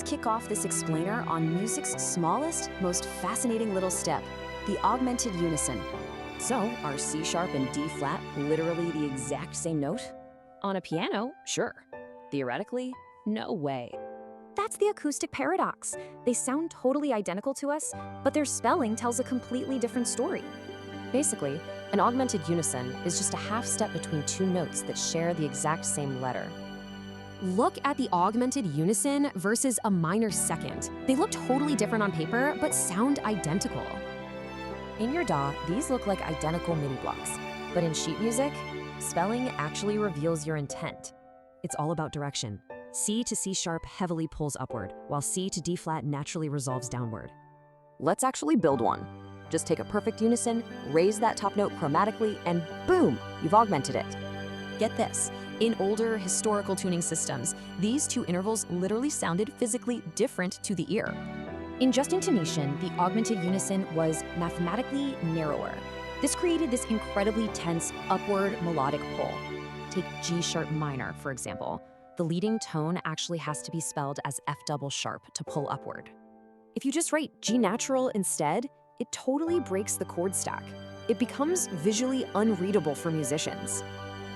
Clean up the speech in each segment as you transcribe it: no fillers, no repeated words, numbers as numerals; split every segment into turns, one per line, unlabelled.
Let's kick off this explainer on music's smallest, most fascinating little step, the augmented unison. So, are C sharp and D flat literally the exact same note? On a piano, sure. Theoretically, no way.
That's the acoustic paradox. They sound totally identical to us, but their spelling tells a completely different story.
Basically, an augmented unison is just a half step between two notes that share the exact same letter.
Look at the augmented unison versus a minor second. They look totally different on paper, but sound identical.
In your DAW, these look like identical mini blocks, but in sheet music, spelling actually reveals your intent. It's all about direction. C to C sharp heavily pulls upward, while C to D flat naturally resolves downward. Let's actually build one. Just take a perfect unison, raise that top note chromatically, and boom, you've augmented it. Get this, in older historical tuning systems, these two intervals literally sounded physically different to the ear. In just intonation, the augmented unison was mathematically narrower. This created this incredibly tense upward melodic pull. Take G sharp minor, for example. The leading tone actually has to be spelled as F double sharp to pull upward. If you just write G natural instead, it totally breaks the chord stack. It becomes visually unreadable for musicians.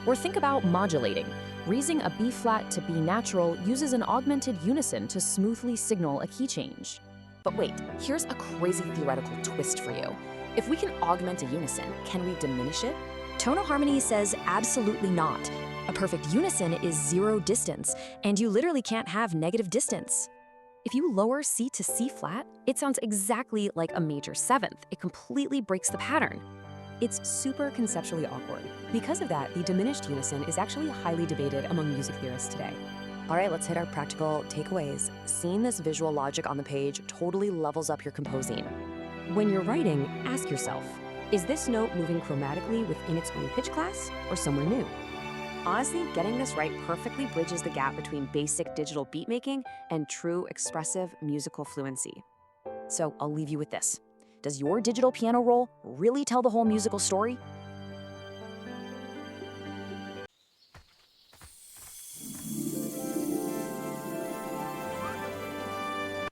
Or think about modulating. Raising a B flat to B natural uses an augmented unison to smoothly signal a key change. But wait, here's a crazy theoretical twist for you. If we can augment a unison, can we diminish it? Tonal harmony says absolutely not. A perfect unison is zero distance, and you literally can't have negative distance. If you lower C to C flat, it sounds exactly like a major seventh. It completely breaks the pattern. It's super conceptually awkward. Because of that, the diminished unison is actually highly debated among music theorists today. All right, let's hit our practical takeaways. Seeing this visual logic on the page totally levels up your composing. When you're writing, ask yourself, is this note moving chromatically within its own pitch class or somewhere new? Honestly, getting this right perfectly bridges the gap between basic digital beat making and true expressive musical fluency. So I'll leave you with this. Does your digital piano roll really tell the whole musical story?